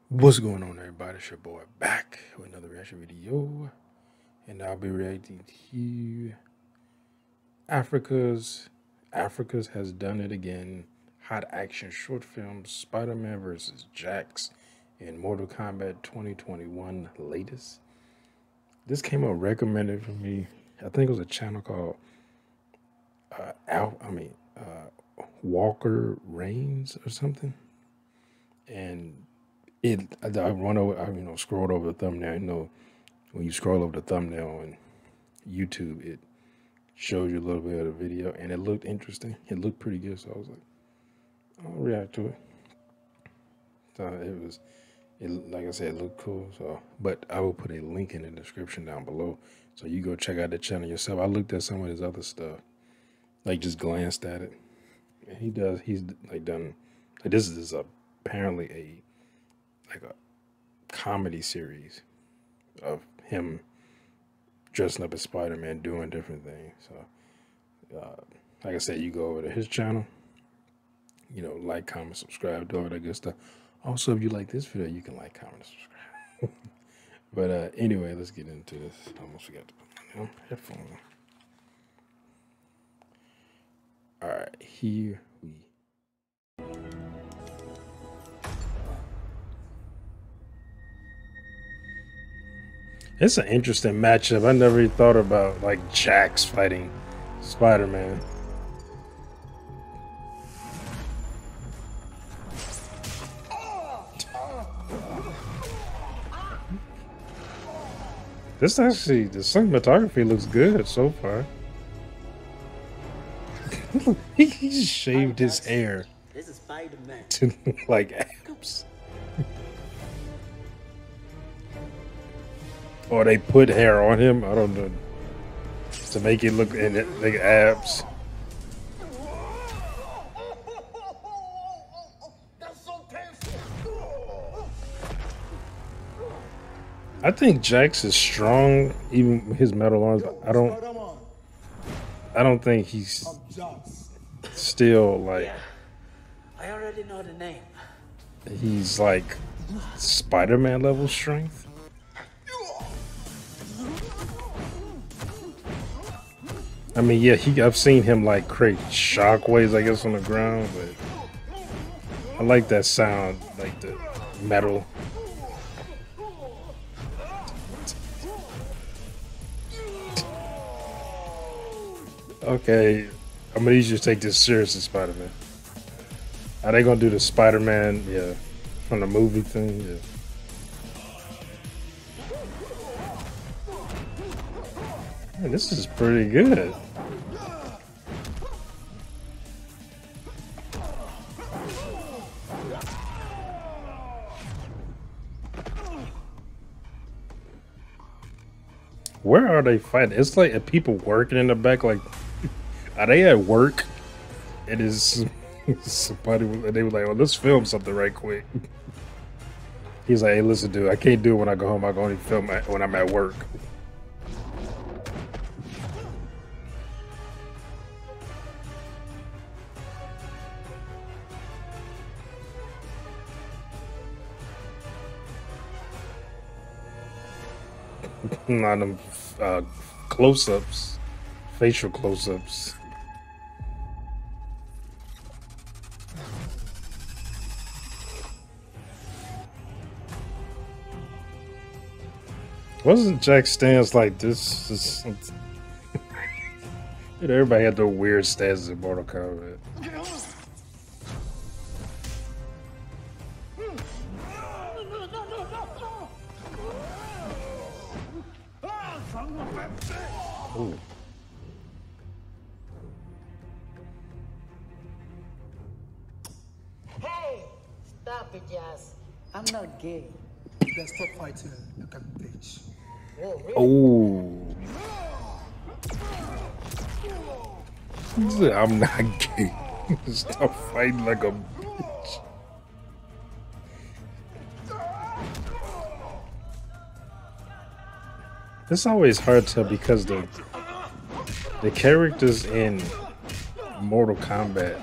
What's going on, everybody? It's your boy back with another reaction video, and I'll be reacting to Africa's has done it again. Hot action short film Spider-Man versus Jax in Mortal Kombat 2021 latest. This came up recommended for me. I think it was a channel called Walker Reigns or something, and I scrolled over the thumbnail. You know, when you scroll over the thumbnail on YouTube, it shows you a little bit of the video, and it looked interesting. It looked pretty good, so I was like, I'll react to it. So like I said, it looked cool. So, but I will put a link in the description down below, so you go check out the channel yourself. I looked at some of his other stuff, like just glanced at it. And he's like done. Like this is apparently a comedy series of him dressing up as Spider-Man doing different things. So like I said, you go over to his channel, you know, like, comment, subscribe, do all that good stuff. Also, if you like this video, you can like, comment, and subscribe. But anyway, let's get into this. I almost forgot to put my headphone on. All right, here we It's an interesting matchup. I never even thought about like Jax fighting Spider-Man. This actually, the cinematography looks good so far. he just shaved his hair. This is Spider-Man. To look like abs. Or they put hair on him, I don't know, to make it look like abs. I think Jax is strong, even with his metal arms. I don't think he's still like. Yeah, I already know the name. He's like Spider-Man level strength. I mean, yeah, I've seen him like create shockwaves, I guess, on the ground, but I like that sound, like the metal. Okay, I'm gonna need you to take this seriously, Spider-Man. Are they gonna do the Spider-Man, yeah, from the movie thing? Yeah. Man, this is pretty good. Where are they fighting? It's like people working in the back. Like, are they at work? It is somebody. They were like, "Oh, let's film something right quick." He's like, "Hey, listen, dude, I can't do it when I go home. I can only film when I'm at work." Not them close-ups, facial close-ups. Wasn't Jack's stance like this? Everybody had their weird stances in Mortal Kombat. Ooh. Hey, stop it, Jazz. I'm not gay. Let's stop fighting. Look at the page. Whoa, really? Oh. He said, I'm not gay. Stop fighting like a bitch. It's always hard to tell because the characters in Mortal Kombat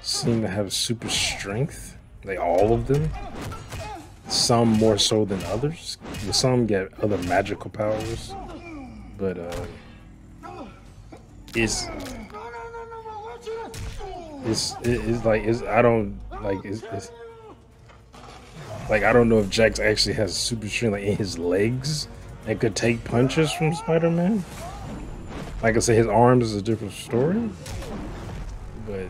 seem to have super strength, like all of them. Some more so than others. Some get other magical powers, but it's it's like I don't like it's like I don't know if Jax actually has super strength like in his legs and could take punches from Spider-Man. Like I said, his arms is a different story, but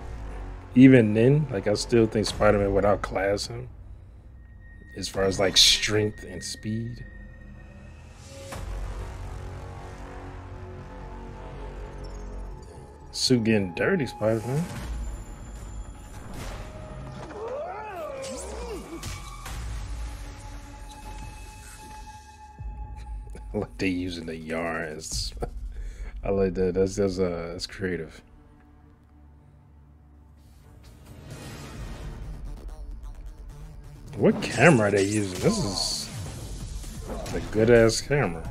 even then, like I still think Spider-Man would outclass him as far as like strength and speed. Suit getting dirty, Spider-Man. I like they using the yarns. I like that. That's creative. What camera are they using? This is a good ass camera.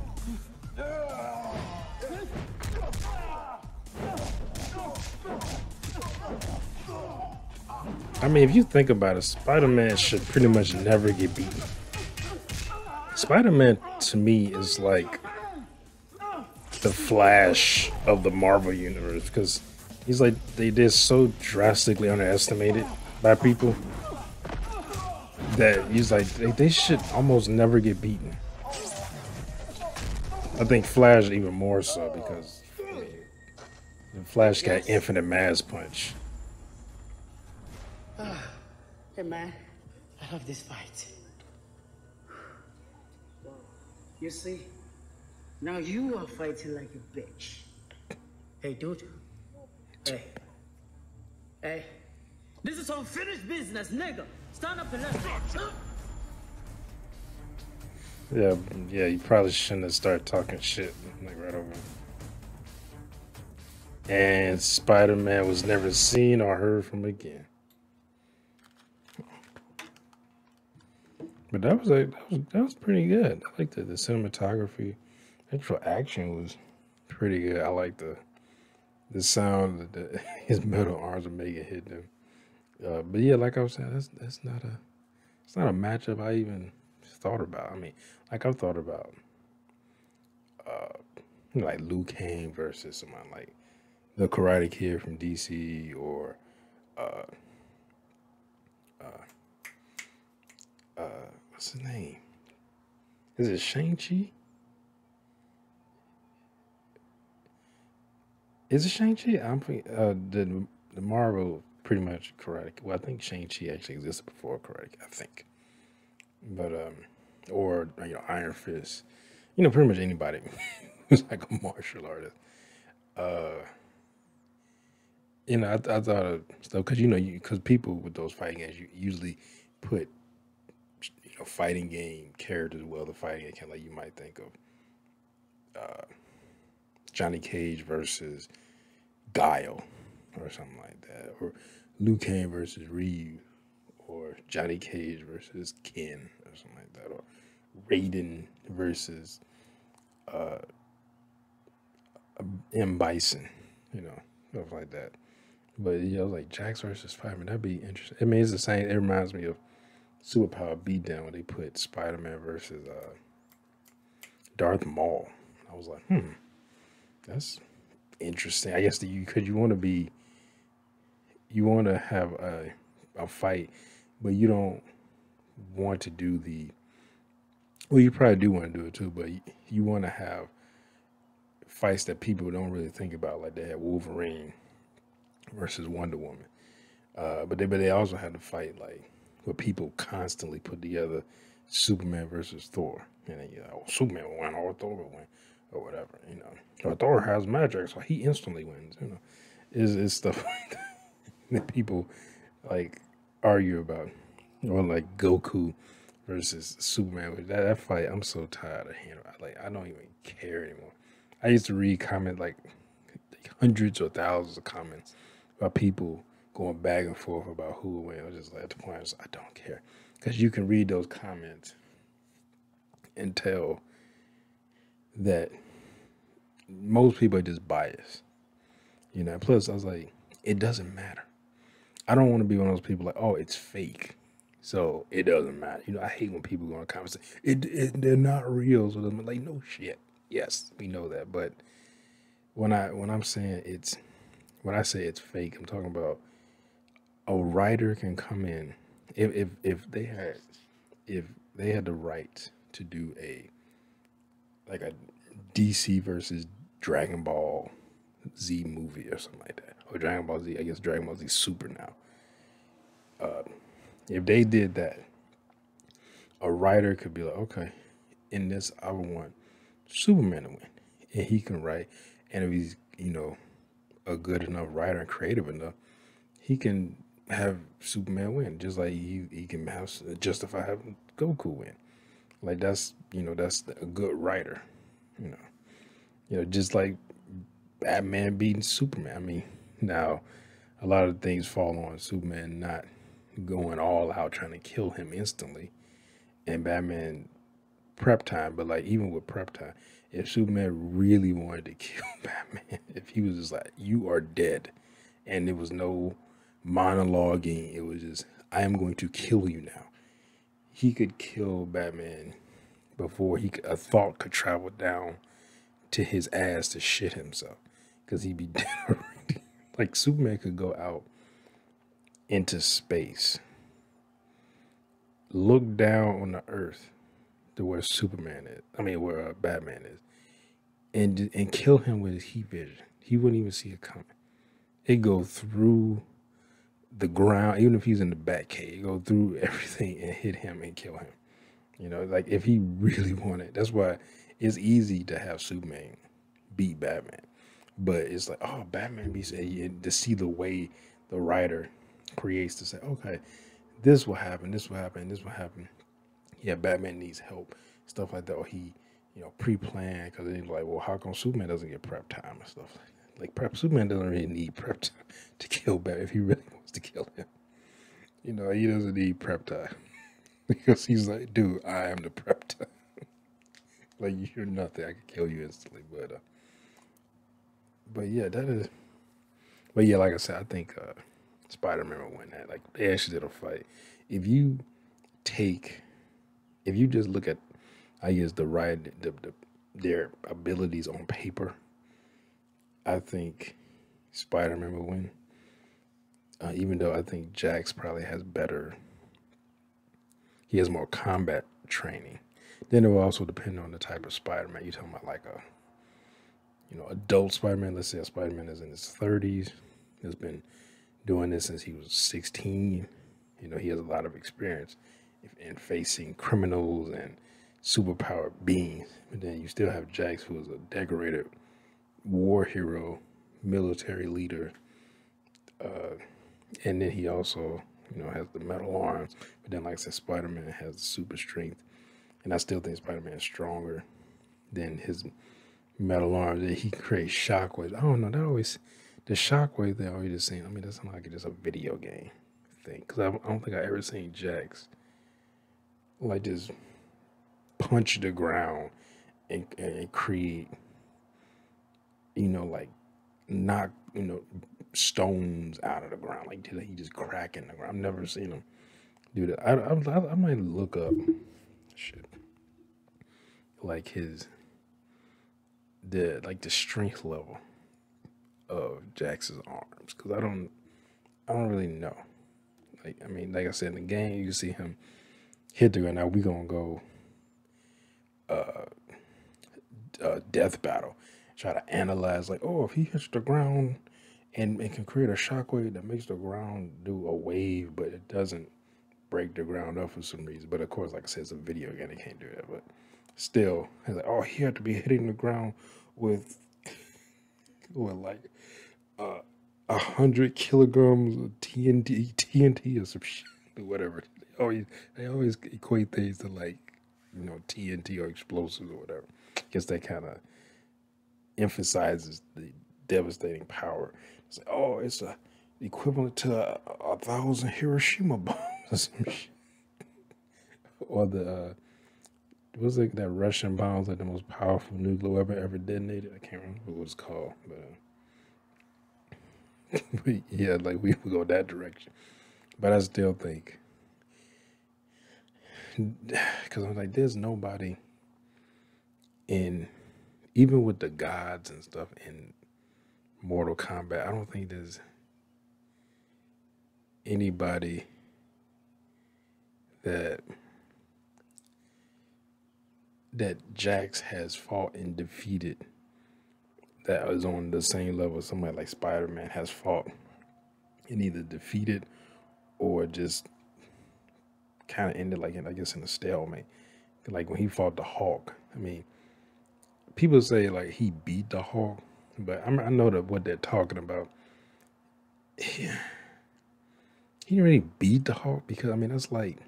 I mean, if you think about it, Spider-Man should pretty much never get beaten. Spider-Man to me is like the Flash of the Marvel universe because he's like they're so drastically underestimated by people that he's like they should almost never get beaten. I think Flash even more so because I mean, the Flash got infinite mass punch. Hey man, I love this fight. You see, now you are fighting like a bitch. Hey dude. Hey. This is unfinished business, nigga. Stand up and let's go. Yeah, you probably shouldn't have started talking shit like right over. And Spider-Man was never seen or heard from again. But that was pretty good. I like the cinematography. Actual action was pretty good. I like the sound that his metal arms are making hitting him. But yeah, like I was saying, it's not a matchup I even thought about. I mean, like I've thought about like Liu Kang versus someone like the Karate Kid from DC or what's his name? Is it Shang-Chi? Is it Shang-Chi? I'm the Marvel pretty much Karate. Well, I think Shang-Chi actually existed before Karate. I think, but or Iron Fist. Pretty much anybody who's like a martial artist. I thought of stuff because because people with those fighting games you usually put fighting game characters. Well, the fighting game kind of like you might think of Johnny Cage versus Guile or something like that, or Liu Kang versus Ryu, or Johnny Cage versus Ken or something like that, or Raiden versus M. Bison, stuff like that. But like Jax versus Spider-Man, that'd be interesting. I mean, it's the same. It reminds me of Superpower Beatdown when they put Spider-Man versus Darth Maul. I was like, that's interesting. I guess you want to have a fight, but you don't want to do well, you probably do want to do it too, but you want to have fights that people don't really think about, like they had Wolverine versus Wonder Woman. But they also had to fight like where people constantly put together Superman versus Thor, and then Superman will win or Thor will win or whatever, Or Thor has magic, so he instantly wins. Is stuff that people like argue about, or like Goku versus Superman. That fight, I'm so tired of hearing. I don't even care anymore. I used to read comments like hundreds or thousands of comments about people going back and forth about who will win. I was just like, at the point, I don't care, because you can read those comments and tell that most people are just biased, you know. Plus, I was like, it doesn't matter. I don't want to be one of those people like, oh, it's fake, so it doesn't matter. You know, I hate when people go in comments say they're not real. So I'm like, no shit. Yes, we know that, but when I'm saying when I say it's fake, I'm talking about a writer can come in if they had the right to do a DC versus Dragon Ball Z movie or something like that, or Dragon Ball Z. I guess Dragon Ball Z Super now. If they did that, a writer could be like, okay, in this I would want Superman to win, and he can write. And if he's a good enough writer and creative enough, he can have Superman win, just like he can have justify having Goku win. Like that's a good writer, you know. Just like Batman beating Superman. I mean, now a lot of things fall on Superman not going all out trying to kill him instantly, and Batman prep time. But like even with prep time, if Superman really wanted to kill Batman, if he was just like, "You are dead," and there was no monologuing, it was just, "I am going to kill you now." He could kill Batman before a thought could travel down to his ass to shit himself, because he'd be dead already. Like Superman could go out into space, look down on the earth to where Superman is. I mean, where Batman is, and kill him with his heat vision. He wouldn't even see it coming. It go through the ground, even if he's in the Batcave, go through everything and hit him and kill him. Like if he really wanted. That's why it's easy to have Superman beat Batman, but it's like, oh, Batman beats, to see the way the writer creates to say, okay, this will happen, this will happen, this will happen. Yeah, Batman needs help, stuff like that, or he, pre-planned, because he's like, well, how come Superman doesn't get prep time and stuff like that? Like Superman doesn't really need prep time to kill Batman if he really wants to kill him. He doesn't need prep time because he's like, dude, I am the prep time. Like, you're nothing. I could kill you instantly, but yeah, that is. But yeah, like I said, I think Spider-Man will win that. Like they actually did a fight. If you just look at, I guess their abilities on paper, I think Spider-Man will win. Even though I think Jax probably has better. He has more combat training. Then it will also depend on the type of Spider-Man. You're talking about like adult Spider-Man. Let's say a Spider-Man is in his 30s, has been doing this since he was 16. He has a lot of experience in facing criminals and superpowered beings. But then you still have Jax, who is a decorated war hero, military leader, and then he also, has the metal arms. But then, like I said, Spider-Man has the super strength, and I still think Spider-Man is stronger than his metal arms. That he creates shockwaves. I don't know. The shockwave thing. Always just saying. I mean, that sounds like it's just a video game thing. Because I don't think I ever seen Jax like just punch the ground and create, like knock, stones out of the ground. Like he just cracking the ground. I've never seen him do that. I might look up shit. Like the strength level of Jax's arms, because I don't really know. Like I mean, like I said, in the game, you see him hit the ground. Now we gonna go death battle. Try to analyze like, oh, if he hits the ground and can create a shockwave that makes the ground do a wave, but it doesn't break the ground up for some reason. But of course, like I said, it's a video game, it can't do that. But still, it's like, oh, he had to be hitting the ground with like 100 kilograms of TNT or some shit, or whatever. They always equate things to like, TNT or explosives or whatever. I guess that kind of emphasizes the devastating power. It's like, oh, it's equivalent to 1,000 Hiroshima bombs or some shit. Or the was it that Russian bomb was like the most powerful nuclear weapon ever detonated? I can't remember what it's called, but yeah, like we would go that direction. But I still think, because I'm like, there's nobody in, even with the gods and stuff in Mortal Kombat, I don't think there's anybody that Jax has fought and defeated that is on the same level as somebody like Spider-Man has fought and either defeated or just kind of ended like I guess in a stalemate. Like when he fought the Hulk. I mean, people say like he beat the Hulk, but I know that what they're talking about. He didn't really beat the Hulk because I mean that's like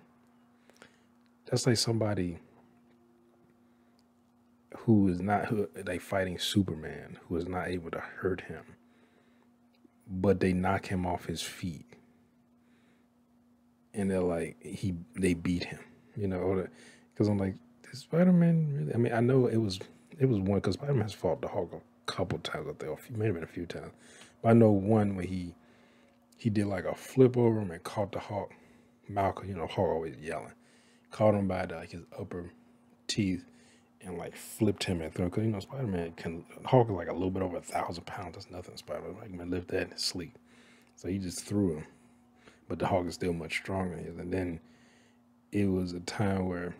somebody who is not like fighting Superman, who is not able to hurt him, but they knock him off his feet, and they're like they beat him, you know, because I'm like, is Spider-Man really? I mean, I know it was one because Spider-Man has fought the Hulk a couple times, I think, maybe been a few times, but I know one where he did like a flip over him and caught the Hulk. Malcolm, you know, Hulk always yelling, caught him by like his upper teeth and like flipped him and threw him. Because you know Spider-Man can Hulk is like a little bit over 1,000 pounds. That's nothing. Spider-Man like man lift that in his sleep. So he just threw him, but the Hulk is still much stronger than his. And then it was a time where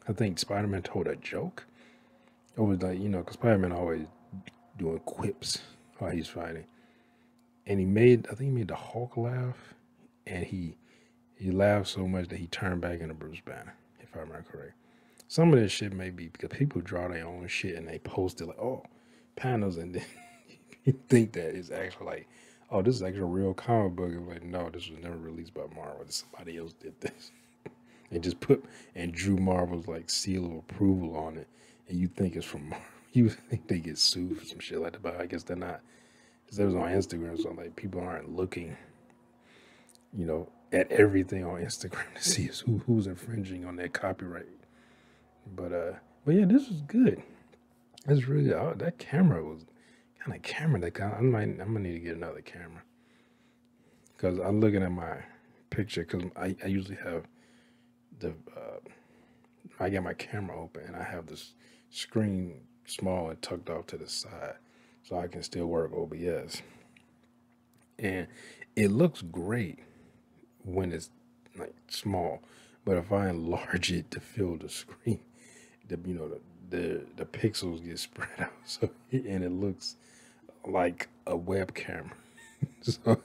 I think Spider-Man told a joke. It was like, you know, because Spider-Man always doing quips while he's fighting, and I think he made the Hulk laugh, and he laughed so much that he turned back into Bruce Banner, if I remember correct. Some of this shit may be because people draw their own shit and they post it like, oh, panels, and then you think that it's actually like, oh, this is actually a real comic book. And like, no, this was never released by Marvel. Somebody else did this. They just put and drew Marvel's like seal of approval on it, and you think it's from Marvel. You think they get sued for some shit like that, but I guess they're not. Because it was on Instagram, so like people aren't looking, you know, at everything on Instagram to see who's infringing on their copyright. But yeah, this was good. It's really that camera was kind of camera that I'm gonna need to get another camera because I'm looking at my picture because I usually have the I get my camera open and I have this screen small and tucked off to the side so I can still work OBS, and it looks great when it's like small, but if I enlarge it to fill the screen, the pixels get spread out, so and it looks like a web camera. So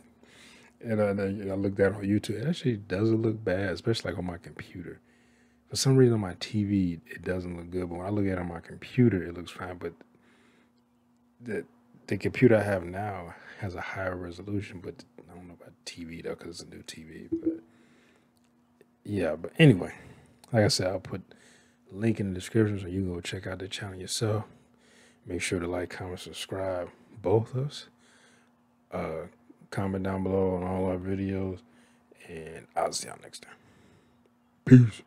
and I looked at it on YouTube. It actually doesn't look bad, especially like on my computer. For some reason on my TV it doesn't look good, but when I look at it on my computer it looks fine. But the computer I have now has a higher resolution, but I don't know about TV though because it's a new TV. But yeah, but anyway, like I said, I'll put a link in the description so you can go check out the channel yourself. Make sure to like, comment, subscribe, both of us. Comment down below on all our videos, and I'll see y'all next time. Peace.